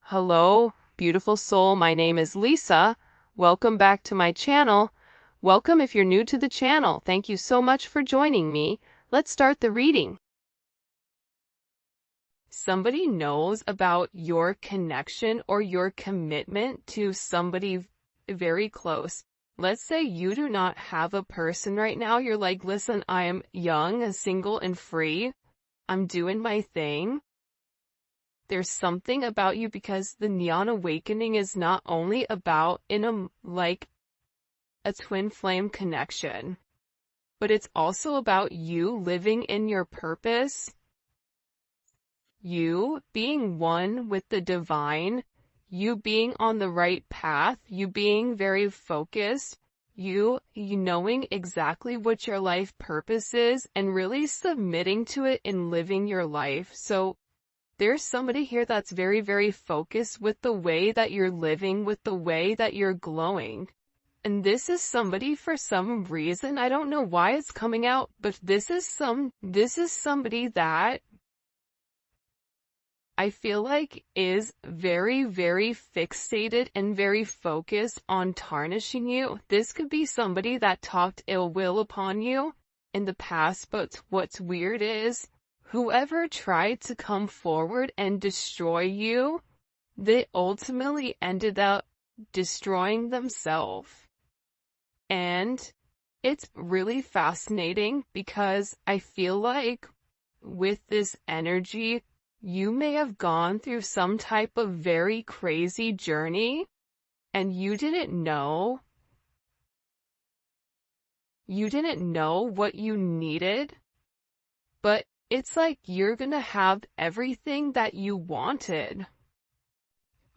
Hello, beautiful soul. My name is Lisa. Welcome back to my channel. Welcome if you're new to the channel. Thank you so much for joining me. Let's start the reading. Somebody knows about your connection or your commitment to somebody very close. Let's say you do not have a person right now. You're like, listen, I am young, single, and free. I'm doing my thing. There's something about you because the neon awakening is not only about a twin flame connection, but it's also about you living in your purpose, you being one with the divine, you being on the right path, you being very focused, you knowing exactly what your life purpose is and really submitting to it and living your life. So there's somebody here that's very, very focused with the way that you're living, with the way that you're glowing. And this is somebody, for some reason, I don't know why it's coming out, but this is somebody that I feel like is very, very fixated and very focused on tarnishing you. This could be somebody that talked ill will upon you in the past, but what's weird is whoever tried to come forward and destroy you, they ultimately ended up destroying themselves. And it's really fascinating because I feel like with this energy, you may have gone through some type of very crazy journey and you didn't know what you needed, but it's like you're gonna have everything that you wanted.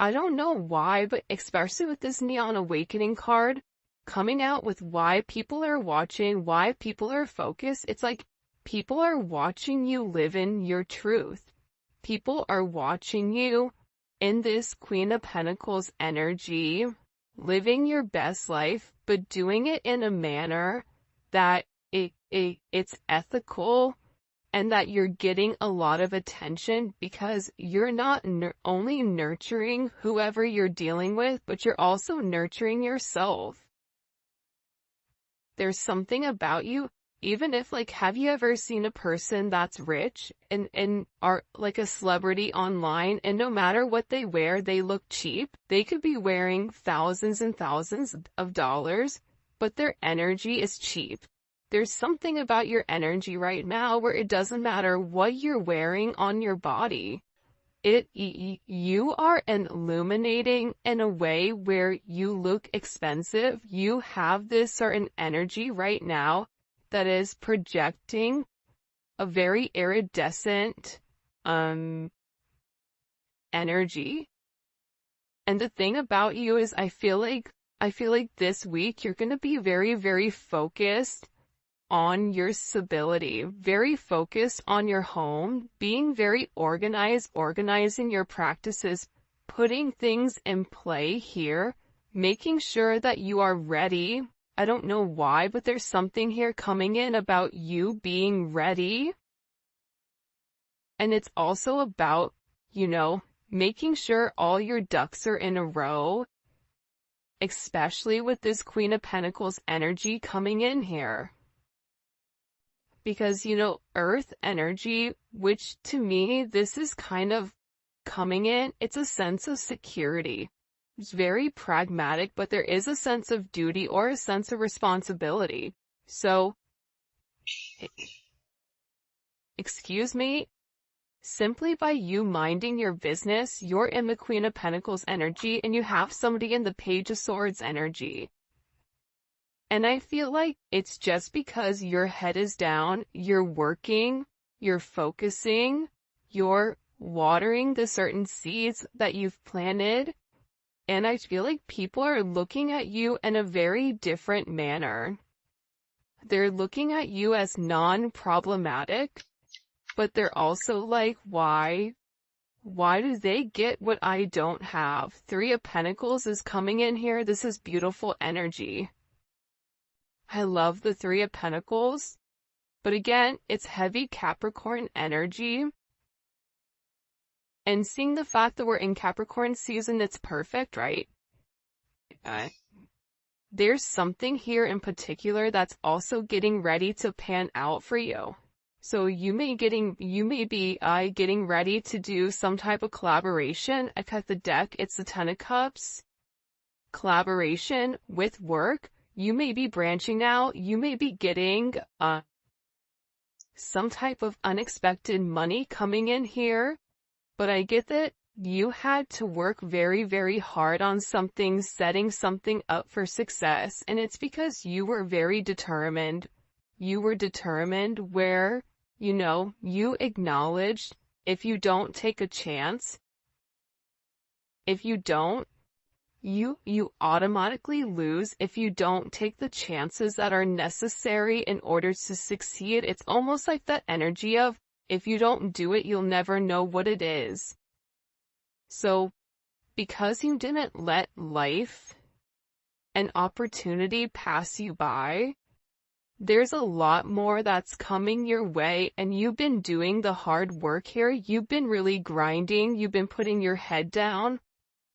I don't know why, but especially with this Neon Awakening card coming out with why people are watching, why people are focused, it's like people are watching you live in your truth. People are watching you in this Queen of Pentacles energy, living your best life, but doing it in a manner that it's ethical, and that you're getting a lot of attention because you're not only nurturing whoever you're dealing with, but you're also nurturing yourself. There's something about you, even if have you ever seen a person that's rich and are like a celebrity online, and no matter what they wear, they look cheap? They could be wearing thousands and thousands of dollars, but their energy is cheap. There's something about your energy right now where it doesn't matter what you're wearing on your body. You are illuminating in a way where you look expensive. You have this certain energy right now that is projecting a very iridescent energy. And the thing about you is I feel like this week you're going to be very, very focused on your stability, very focused on your home, being very organized, organizing your practices, putting things in play here, making sure that you are ready. I don't know why, but there's something here coming in about you being ready. And it's also about, making sure all your ducks are in a row, especially with this Queen of Pentacles energy coming in here. Because, earth energy, which to me, this is kind of coming in, it's a sense of security. It's very pragmatic, but there is a sense of duty or a sense of responsibility. So, excuse me, simply by you minding your business, you're in the Queen of Pentacles energy and you have somebody in the Page of Swords energy. And I feel like it's just because your head is down, you're working, you're focusing, you're watering the certain seeds that you've planted. And I feel like people are looking at you in a very different manner. They're looking at you as non-problematic, but they're also like, why do they get what I don't have? Three of Pentacles is coming in here. This is beautiful energy. I love the Three of Pentacles, but again, it's heavy Capricorn energy. And seeing the fact that we're in Capricorn season, it's perfect, right? There's something here in particular that's also getting ready to pan out for you. So you may be getting ready to do some type of collaboration. I cut the deck, it's the Ten of Cups. Collaboration with work. You may be branching out. You may be getting some type of unexpected money coming in here. But I get that you had to work very, very hard on something, setting something up for success. And it's because you were very determined. You were determined where, you acknowledged if you don't take a chance, if you don't, you automatically lose if you don't take the chances that are necessary in order to succeed. It's almost like that energy of, if you don't do it, you'll never know what it is. So, because you didn't let life and opportunity pass you by, there's a lot more that's coming your way, and you've been doing the hard work here. You've been really grinding. You've been putting your head down.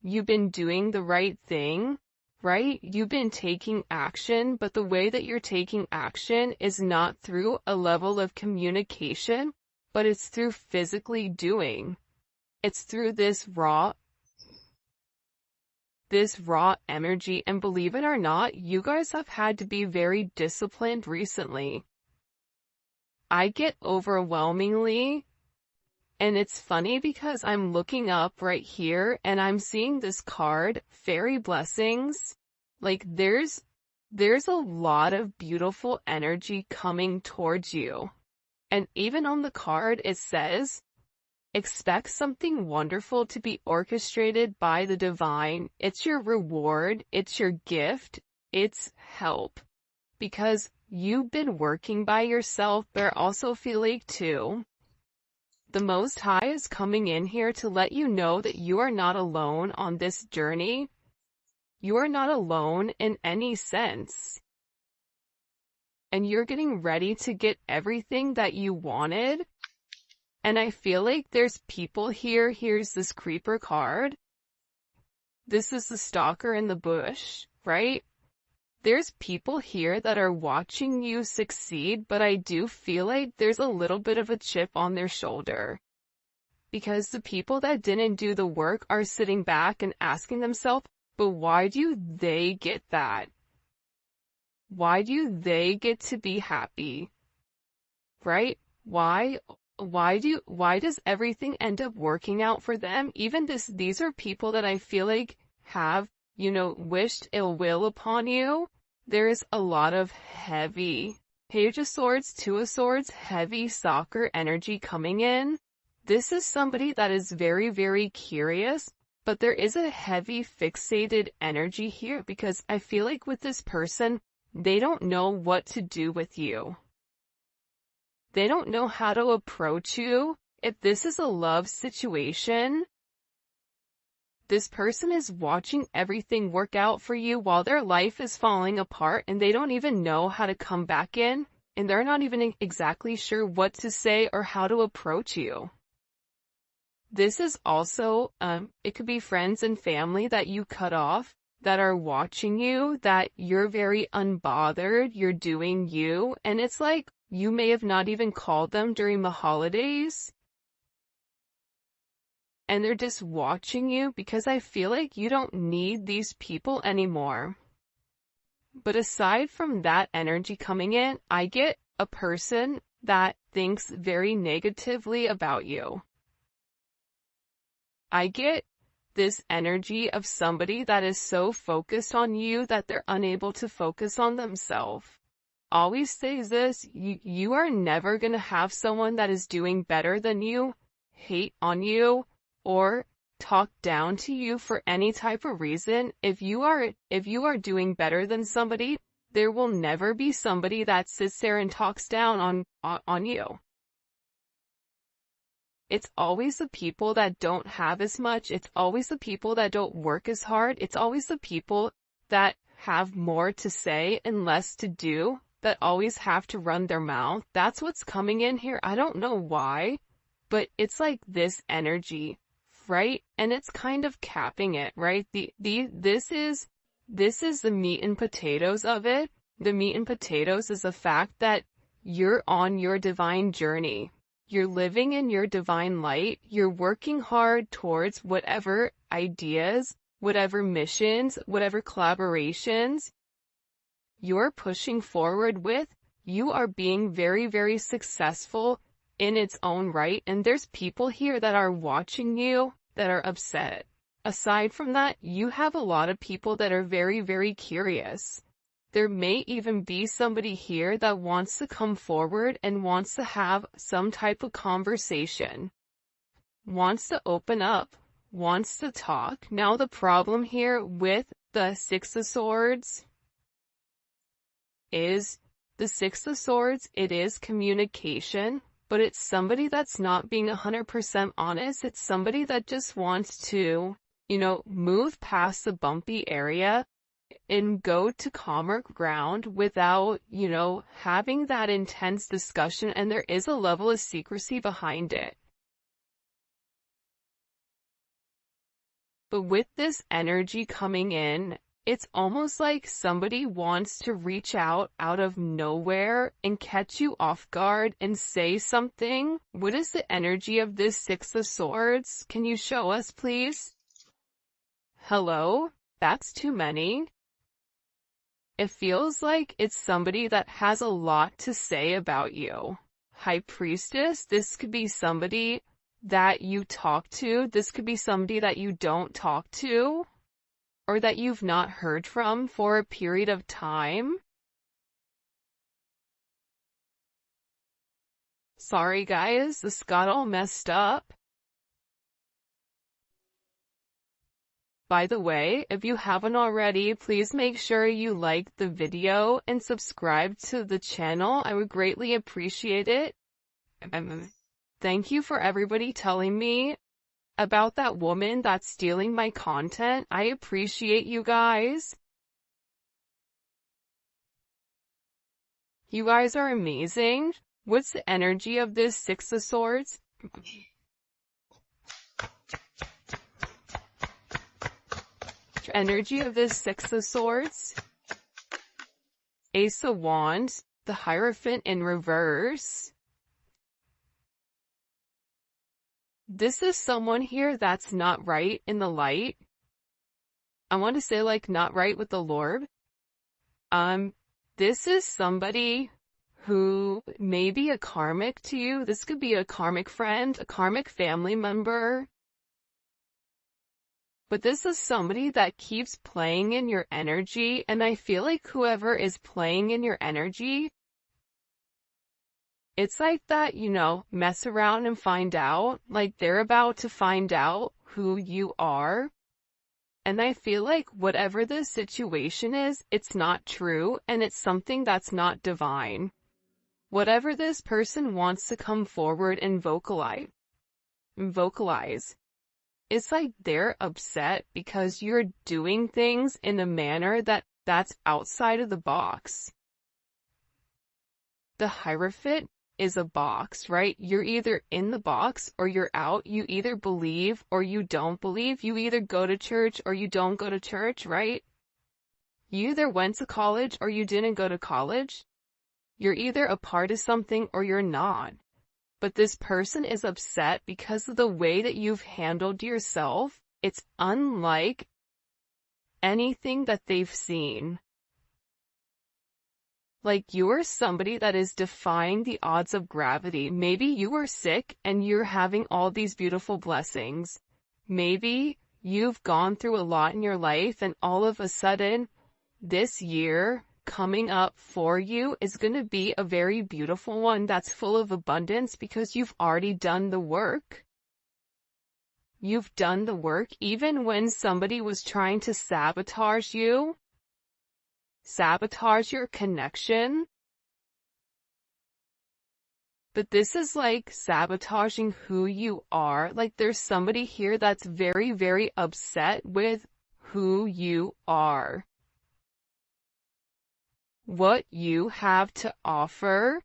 You've been doing the right thing, right? You've been taking action, but the way that you're taking action is not through a level of communication, but it's through physically doing. It's through this raw energy. And believe it or not, you guys have had to be very disciplined recently. I get overwhelmingly, and it's funny because I'm looking up right here and I'm seeing this card, Fairy Blessings. Like there's a lot of beautiful energy coming towards you. And even on the card it says, expect something wonderful to be orchestrated by the divine. It's your reward, it's your gift, it's help. Because you've been working by yourself, but I also feel like too, the Most High is coming in here to let you know that you are not alone on this journey. You are not alone in any sense. And you're getting ready to get everything that you wanted. And I feel like there's people here. Here's this creeper card. This is the stalker in the bush, right? There's people here that are watching you succeed, but I do feel like there's a little bit of a chip on their shoulder. Because the people that didn't do the work are sitting back and asking themselves, but why do they get that? Why do they get to be happy? Right? Why does everything end up working out for them? Even these are people that I feel like have, wished ill will upon you. There's a lot of heavy Page of Swords, Two of Swords, heavy soccer energy coming in. This is somebody that is very, very curious, but there is a heavy fixated energy here because I feel like with this person, they don't know what to do with you. They don't know how to approach you. If this is a love situation, this person is watching everything work out for you while their life is falling apart and they don't even know how to come back in, and they're not even exactly sure what to say or how to approach you. This is also, it could be friends and family that you cut off that are watching you, that you're very unbothered, you're doing you, and it's like you may have not even called them during the holidays. And they're just watching you because I feel like you don't need these people anymore. But aside from that energy coming in, I get a person that thinks very negatively about you. I get this energy of somebody that is so focused on you that they're unable to focus on themselves. Always says this, you are never going to have someone that is doing better than you, hate on you, or talk down to you for any type of reason. If you are doing better than somebody, there will never be somebody that sits there and talks down on you. It's always the people that don't have as much. It's always the people that don't work as hard. It's always the people that have more to say and less to do, that always have to run their mouth. That's what's coming in here. I don't know why, but it's like this energy right? And it's kind of capping it, right? This is the meat and potatoes of it. The meat and potatoes is the fact that you're on your divine journey. You're living in your divine light. You're working hard towards whatever ideas, whatever missions, whatever collaborations you're pushing forward with. You are being very, very successful in its own right. And there's people here that are watching you that are upset. Aside from that, you have a lot of people that are very, very curious. There may even be somebody here that wants to come forward and wants to have some type of conversation, wants to open up, wants to talk. Now the problem here with the Six of Swords is it is communication, but it's somebody that's not being 100% honest. It's somebody that just wants to, move past the bumpy area and go to calmer ground without, having that intense discussion, and there is a level of secrecy behind it. But with this energy coming in, it's almost like somebody wants to reach out of nowhere and catch you off guard and say something. What is the energy of this Six of Swords? Can you show us, please? Hello? That's too many. It feels like it's somebody that has a lot to say about you. High Priestess, this could be somebody that you talk to. This could be somebody that you don't talk to, or that you've not heard from for a period of time. Sorry guys, this got all messed up. By the way, if you haven't already, please make sure you like the video and subscribe to the channel. I would greatly appreciate it. Thank you for everybody telling me about that woman that's stealing my content. I appreciate you guys. You guys are amazing. What's the energy of this Six of Swords? Energy of this Six of Swords. Ace of Wands, the Hierophant in reverse. This is someone here that's not right in the light. I want to say like not right with the Lord. This is somebody who may be a karmic to you. This could be a karmic friend, a karmic family member. But this is somebody that keeps playing in your energy, and I feel like whoever is playing in your energy, it's like that, mess around and find out, like they're about to find out who you are. And I feel like whatever the situation is, it's not true, and it's something that's not divine. Whatever this person wants to come forward and vocalize. It's like they're upset because you're doing things in a manner that's outside of the box. The Hierophant is a box, right? You're either in the box or you're out. You either believe or you don't believe. You either go to church or you don't go to church, right? You either went to college or you didn't go to college. You're either a part of something or you're not. But this person is upset because of the way that you've handled yourself. It's unlike anything that they've seen. Like you're somebody that is defying the odds of gravity. Maybe you were sick and you're having all these beautiful blessings. Maybe you've gone through a lot in your life and all of a sudden this year coming up for you is going to be a very beautiful one that's full of abundance because you've already done the work. You've done the work even when somebody was trying to sabotage you, sabotage your connection. But this is like sabotaging who you are. Like there's somebody here that's very, very upset with who you are. What you have to offer.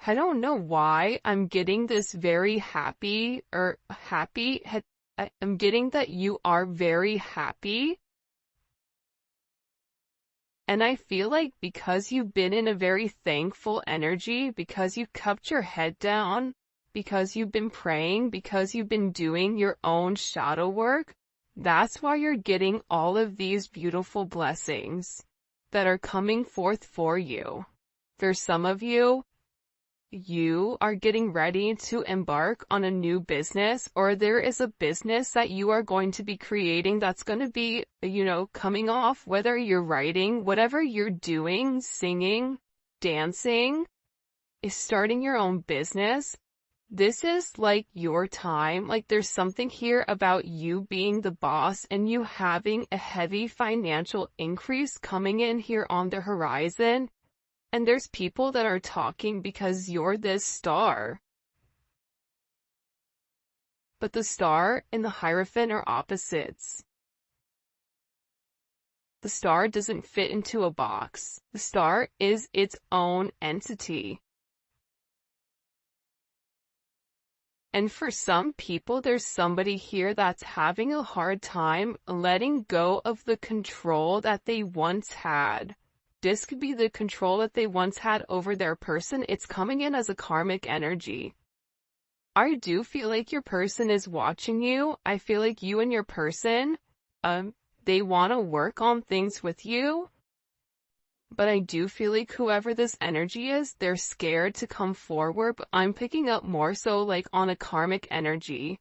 I don't know why I'm getting this very happy, I'm getting that you are very happy. And I feel like because you've been in a very thankful energy, because you kept your head down, because you've been praying, because you've been doing your own shadow work, that's why you're getting all of these beautiful blessings that are coming forth for you. For some of you, you are getting ready to embark on a new business, or there is a business that you are going to be creating that's going to be, coming off, whether you're writing, whatever you're doing, singing, dancing, is starting your own business. This is like your time. Like there's something here about you being the boss and you having a heavy financial increase coming in here on the horizon. And there's people that are talking because you're this star. But the star and the Hierophant are opposites. The star doesn't fit into a box. The star is its own entity. And for some people, there's somebody here that's having a hard time letting go of the control that they once had. This could be the control that they once had over their person. It's coming in as a karmic energy. I do feel like your person is watching you. I feel like you and your person, they want to work on things with you. But I do feel like whoever this energy is, they're scared to come forward. But I'm picking up more so like on a karmic energy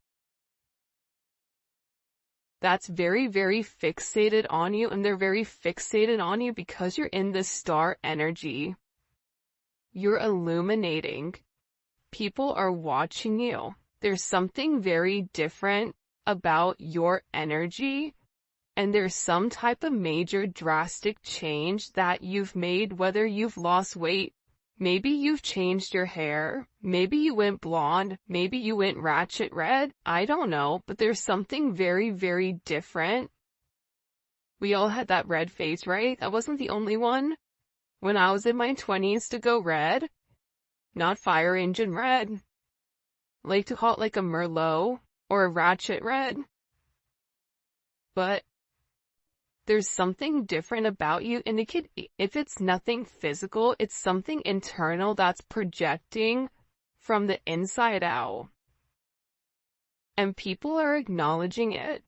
that's very, very fixated on you, and they're very fixated on you because you're in this star energy. You're illuminating. People are watching you. There's something very different about your energy, and there's some type of major drastic change that you've made, whether you've lost weight, maybe you've changed your hair, maybe you went blonde, maybe you went ratchet red, I don't know, but there's something very, very different. We all had that red phase, right? I wasn't the only one. When I was in my 20s to go red, not fire engine red. I like to call it like a Merlot or a ratchet red. But there's something different about you, and if it's nothing physical, it's something internal that's projecting from the inside out. And people are acknowledging it.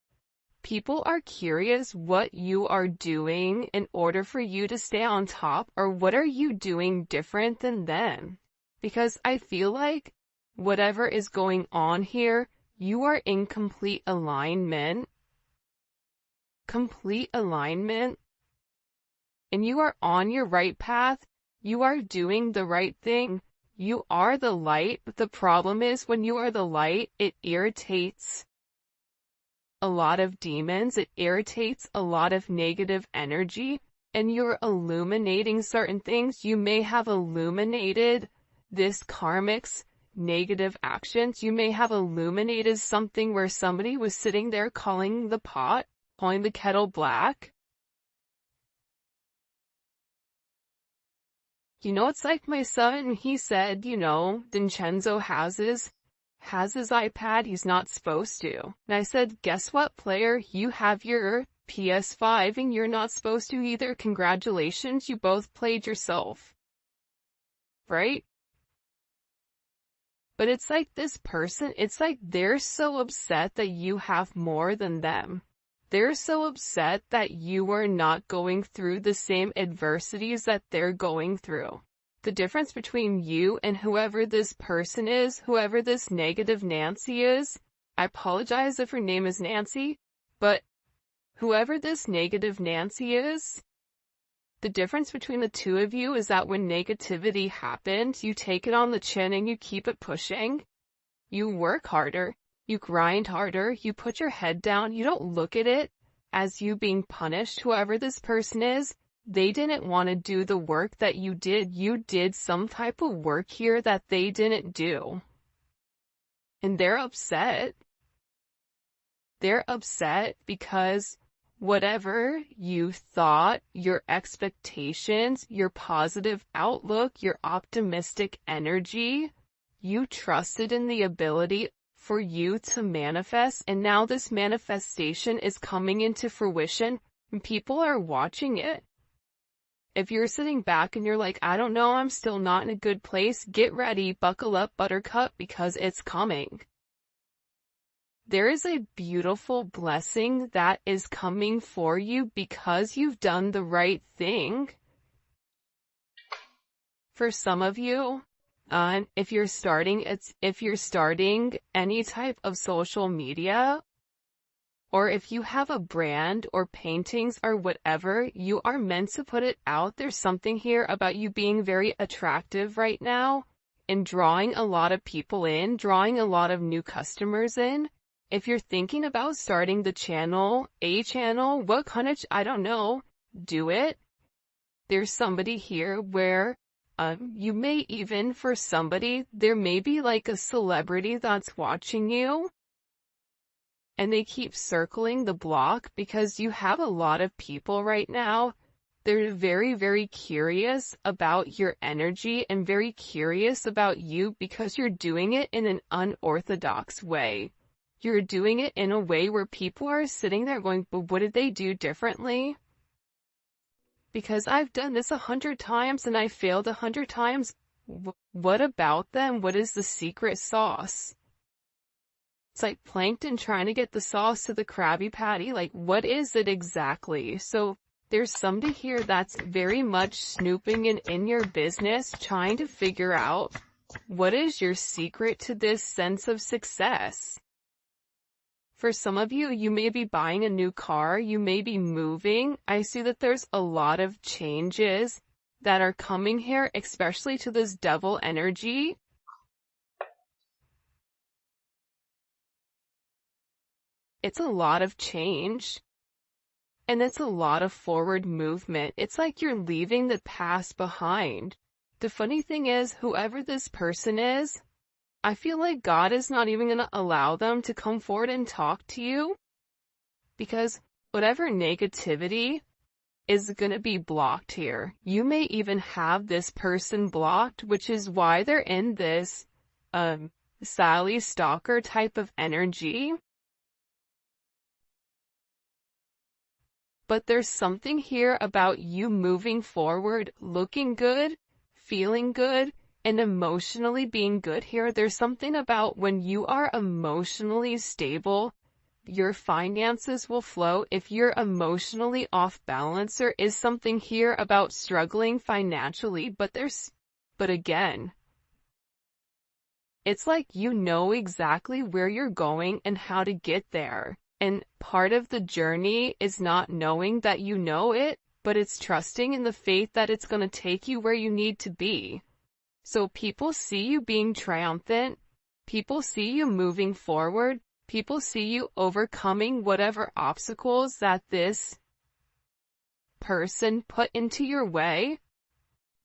People are curious what you are doing in order for you to stay on top, or what are you doing different than them? Because I feel like whatever is going on here, you are in complete alignment. Complete alignment, and you are on your right path. You are doing the right thing. You are the light, but the problem is when you are the light, it irritates a lot of demons, it irritates a lot of negative energy, and you're illuminating certain things. You may have illuminated this karmic's negative actions. You may have illuminated something where somebody was sitting there calling the kettle black. It's like my son, he said, Vincenzo has his iPad, he's not supposed to. And I said, guess what, player? You have your PS5 and you're not supposed to either. Congratulations, you both played yourself. Right? But it's like this person, it's like they're so upset that you have more than them. They're so upset that you are not going through the same adversities that they're going through. The difference between you and whoever this person is, whoever this negative Nancy is, I apologize if her name is Nancy, but whoever this negative Nancy is, the difference between the two of you is that when negativity happens, you take it on the chin and you keep it pushing. You work harder. You grind harder, you put your head down, you don't look at it as you being punished. Whoever this person is, they didn't want to do the work that you did. You did some type of work here that they didn't do. And they're upset. They're upset because Whatever you thought, your expectations, your positive outlook, your optimistic energy, you trusted in the ability for you to manifest, and now this manifestation is coming into fruition and people are watching it. If you're sitting back and you're like, I don't know, I'm still not in a good place, get ready, buckle up, buttercup, because it's coming. There is a beautiful blessing that is coming for you because you've done the right thing. For some of you, if you're starting any type of social media, or if you have a brand or paintings or whatever, you are meant to put it out. There's something here about you being very attractive right now and drawing a lot of people in, drawing a lot of new customers in. If you're thinking about starting a channel, what kind of, I don't know, do it. There's somebody here where, you may even, for somebody, there may be like a celebrity that's watching you, and they keep circling the block because you have a lot of people right now. They're very, very curious about your energy and very curious about you because you're doing it in an unorthodox way. You're doing it in a way where people are sitting there going, but what did they do differently? Because I've done this 100 times and I failed 100 times. What about them? What is the secret sauce? It's like plankton trying to get the sauce to the Krabby Patty. Like, what is it exactly? So there's somebody here that's very much snooping in your business, trying to figure out what is your secret to this sense of success. For some of you, you may be buying a new car, you may be moving. I see that there's a lot of changes that are coming here, especially to this devil energy. It's a lot of change, and it's a lot of forward movement. It's like you're leaving the past behind. The funny thing is, whoever this person is, I feel like God is not even going to allow them to come forward and talk to you, because whatever negativity is going to be blocked here. You may even have this person blocked, which is why they're in this Sally Stalker type of energy. But there's something here about you moving forward, looking good, feeling good, and emotionally being good here. There's something about when you are emotionally stable, your finances will flow. If you're emotionally off balance, there is something here about struggling financially, but again, it's like you know exactly where you're going and how to get there. And part of the journey is not knowing that you know it, but it's trusting in the faith that it's going to take you where you need to be. So people see you being triumphant, people see you moving forward, people see you overcoming whatever obstacles that this person put into your way.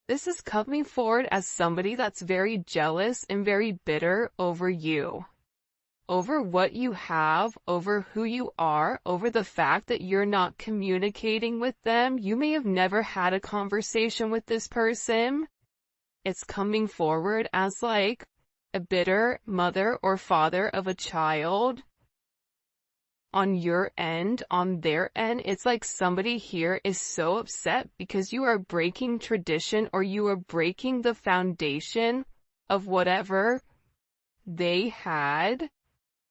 This is coming forward as somebody that's very jealous and very bitter over you, over what you have, over who you are, over the fact that you're not communicating with them. You may have never had a conversation with this person. It's coming forward as like a bitter mother or father of a child. On your end, on their end, it's like somebody here is so upset because you are breaking tradition, or you are breaking the foundation of whatever they had,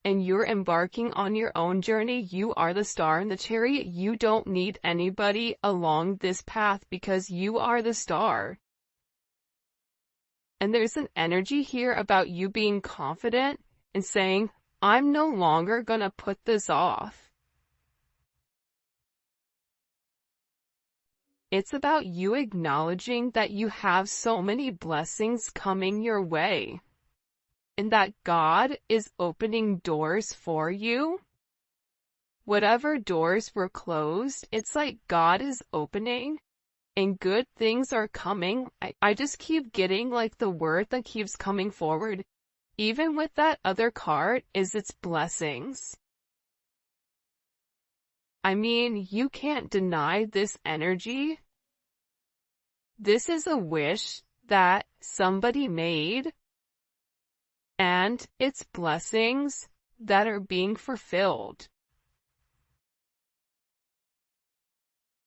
and you're embarking on your own journey. You are the star in the chariot. You don't need anybody along this path because you are the star. And there's an energy here about you being confident and saying, I'm no longer gonna put this off. It's about you acknowledging that you have so many blessings coming your way, and that God is opening doors for you. Whatever doors were closed, it's like God is opening, and good things are coming. I just keep getting like the word that keeps coming forward. Even with that other card, is its blessings. I mean, you can't deny this energy. This is a wish that somebody made, and it's blessings that are being fulfilled.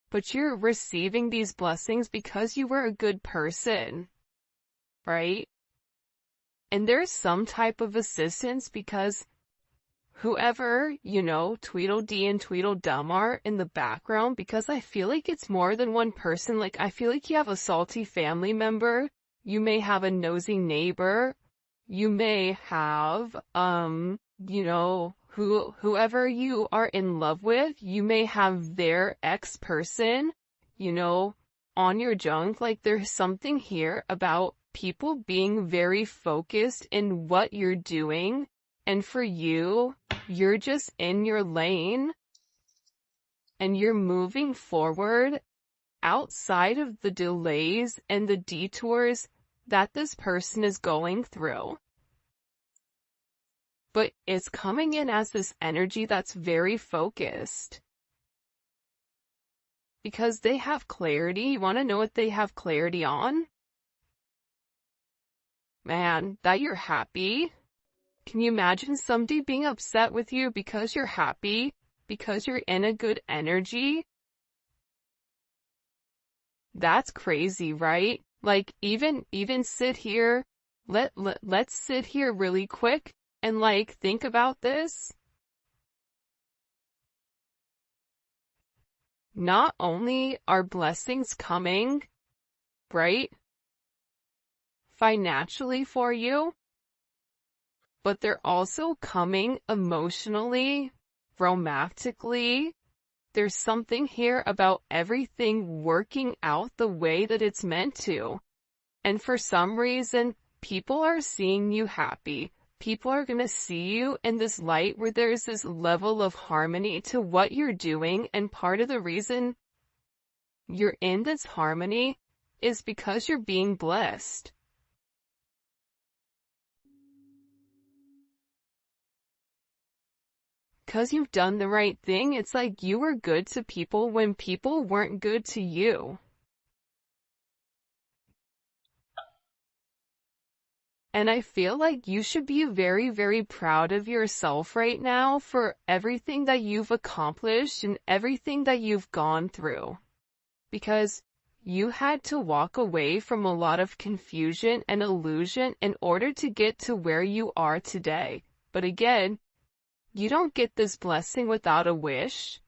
But you're receiving these blessings because you were a good person, right? And there's some type of assistance because whoever, Tweedledee and Tweedledum are in the background, because I feel like it's more than one person. Like, I feel like you have a salty family member, you may have a nosy neighbor, you may have, whoever you are in love with, you may have their ex-person, on your junk. Like, there's something here about people being very focused in what you're doing. And for you, you're just in your lane and you're moving forward outside of the delays and the detours that this person is going through. But it's coming in as this energy that's very focused. Because they have clarity. You want to know what they have clarity on? Man, that you're happy. Can you imagine somebody being upset with you because you're happy? Because you're in a good energy? That's crazy, right? Like, even sit here, let's sit here really quick and think about this. Not only are blessings coming, right, financially for you, but they're also coming emotionally, romantically. There's something here about everything working out the way that it's meant to. And for some reason, people are seeing you happy. People are going to see you in this light where there's this level of harmony to what you're doing. And part of the reason you're in this harmony is because you're being blessed. Because you've done the right thing. It's like you were good to people when people weren't good to you. And I feel like you should be very, very proud of yourself right now for everything that you've accomplished and everything that you've gone through. Because you had to walk away from a lot of confusion and illusion in order to get to where you are today. But again, you don't get this blessing without a wish.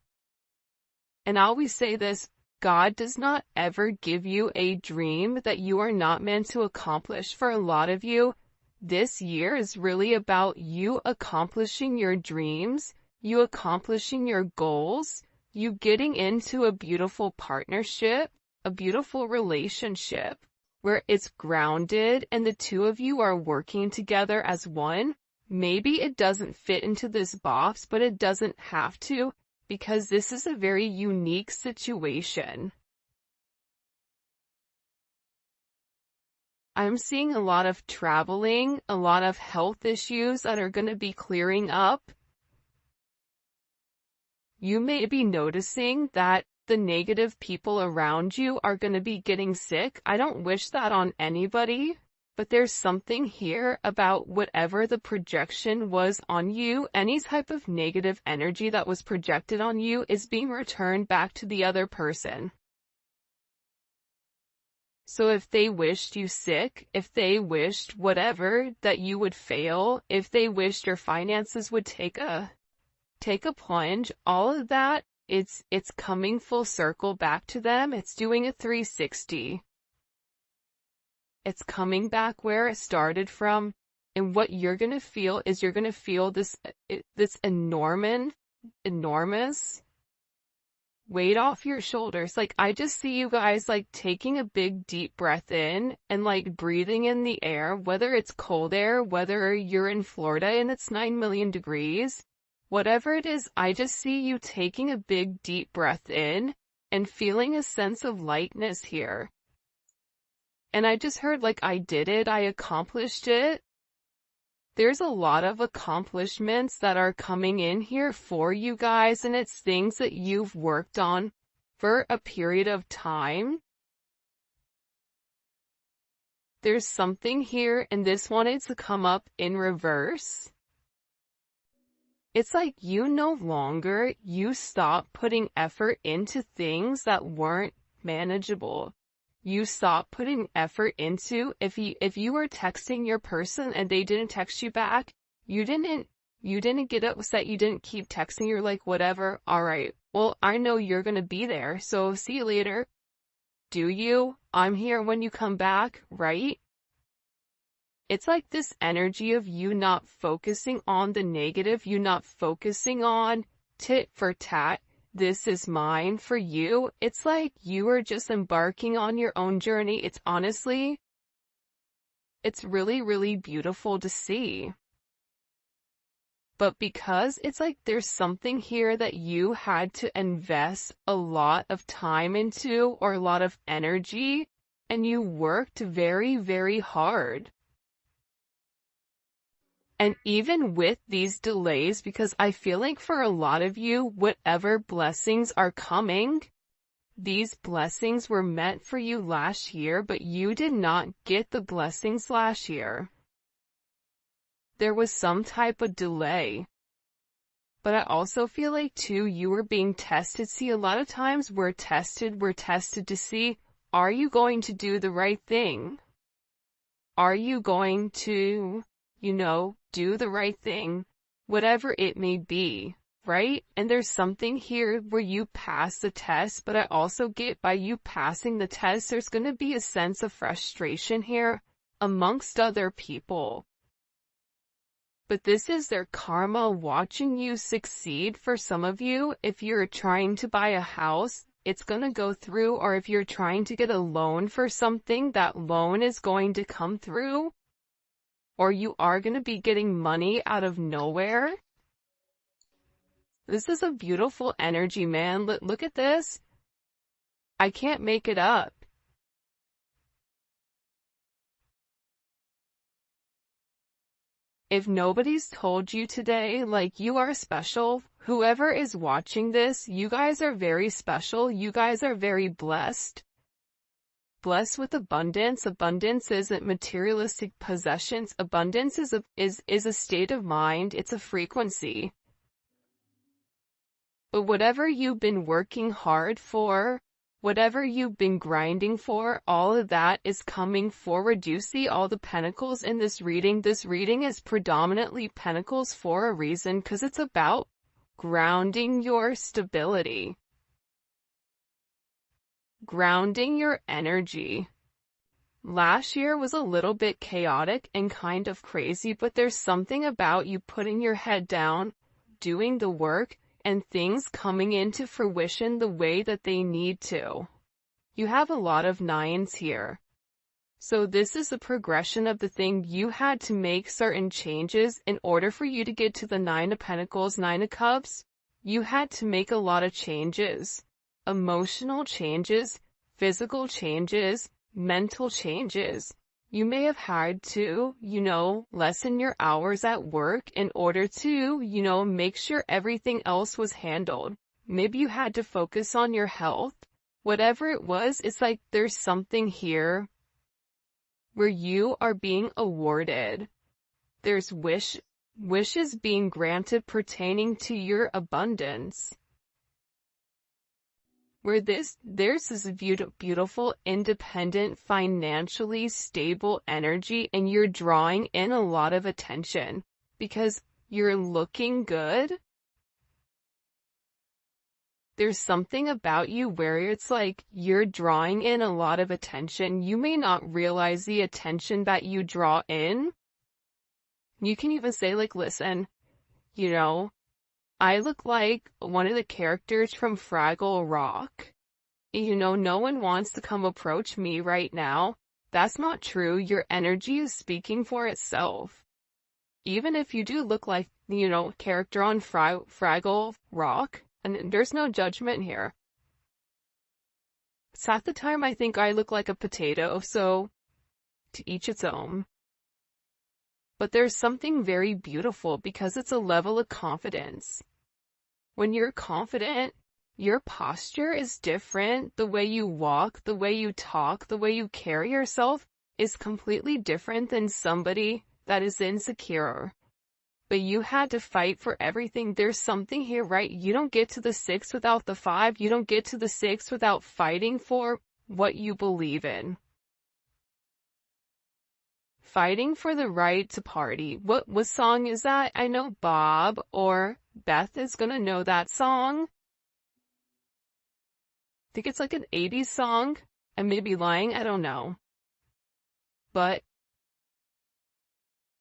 And I always say this, God does not ever give you a dream that you are not meant to accomplish. For a lot of you, this year is really about you accomplishing your dreams, you accomplishing your goals, you getting into a beautiful partnership, a beautiful relationship, where it's grounded and the two of you are working together as one. Maybe it doesn't fit into this box, but it doesn't have to, because this is a very unique situation. I'm seeing a lot of traveling, a lot of health issues that are going to be clearing up. You may be noticing that the negative people around you are going to be getting sick. I don't wish that on anybody. But there's something here about whatever the projection was on you, any type of negative energy that was projected on you is being returned back to the other person. So if they wished you sick, if they wished whatever, that you would fail, if they wished your finances would take a plunge, all of that, it's coming full circle back to them. It's doing a 360. It's coming back where it started from, and what you're going to feel is you're going to feel this enormous weight off your shoulders. Like, I just see you guys taking a big deep breath in and breathing in the air, whether it's cold air, whether you're in Florida and it's 9 million degrees, whatever it is, I just see you taking a big deep breath in and feeling a sense of lightness here. And I just heard I did it, I accomplished it. there's a lot of accomplishments that are coming in here for you guys, and it's things that you've worked on for a period of time. There's something here, and this wanted to come up in reverse. It's like you stop putting effort into things that weren't manageable. You stop putting effort into, if you were texting your person and they didn't text you back, you didn't get upset, you didn't keep texting, you're like, whatever, alright, well, I know you're gonna be there, so see you later. Do you? I'm here when you come back, right? It's like this energy of you not focusing on the negative, you not focusing on tit for tat, this is mine for you. It's like you are just embarking on your own journey. It's honestly, it's really, really beautiful to see. But because it's like there's something here that you had to invest a lot of time into, or a lot of energy, and you worked very, very hard. And even with these delays, because I feel like for a lot of you, whatever blessings are coming, these blessings were meant for you last year, but you did not get the blessings last year. There was some type of delay. But I also feel like too, you were being tested. See, a lot of times we're tested to see, are you going to do the right thing? Are you going to, do the right thing, whatever it may be, right? And there's something here where you pass the test, but I also get by you passing the test, there's going to be a sense of frustration here amongst other people. But this is their karma watching you succeed. For some of you, if you're trying to buy a house, it's going to go through, or if you're trying to get a loan for something, that loan is going to come through. Or you are going to be getting money out of nowhere. This is a beautiful energy, man. Look at this. I can't make it up. If nobody's told you today, like, you are special, whoever is watching this, you guys are very special. You guys are very blessed. Blessed with abundance. Abundance isn't materialistic possessions. Abundance is a state of mind. It's a frequency. But whatever you've been working hard for, whatever you've been grinding for, all of that is coming forward. You see all the pentacles in this reading. This reading is predominantly pentacles for a reason, because it's about grounding your stability. Grounding your energy. Last year was a little bit chaotic and kind of crazy, but there's something about you putting your head down, doing the work, and things coming into fruition the way that they need to. You have a lot of nines here. So this is a progression of the thing. You had to make certain changes in order for you to get to the Nine of Pentacles, Nine of Cups. You had to make a lot of changes. Emotional changes, physical changes, mental changes. You may have had to, lessen your hours at work in order to, make sure everything else was handled. Maybe you had to focus on your health. Whatever it was, it's like there's something here where you are being awarded. There's wishes being granted pertaining to your abundance. Where there's this beautiful, independent, financially stable energy, and you're drawing in a lot of attention because you're looking good. There's something about you where it's like you're drawing in a lot of attention. You may not realize the attention that you draw in. You can even say, like, listen, I look like one of the characters from Fraggle Rock. No one wants to come approach me right now. That's not true. Your energy is speaking for itself. Even if you do look like, character on Fraggle Rock, and there's no judgment here. It's half the time I think I look like a potato, so to each its own. But there's something very beautiful because it's a level of confidence. When you're confident, your posture is different. The way you walk, the way you talk, the way you carry yourself is completely different than somebody that is insecure. But you had to fight for everything. There's something here, right? You don't get to the 6 without the 5. You don't get to the 6 without fighting for what you believe in. Fighting for the right to party. What song is that? I know Bob or Beth is gonna know that song. I think it's like an 80s song. I may be lying, I don't know. But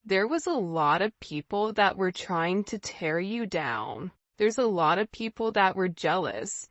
there was a lot of people that were trying to tear you down. There's a lot of people that were jealous.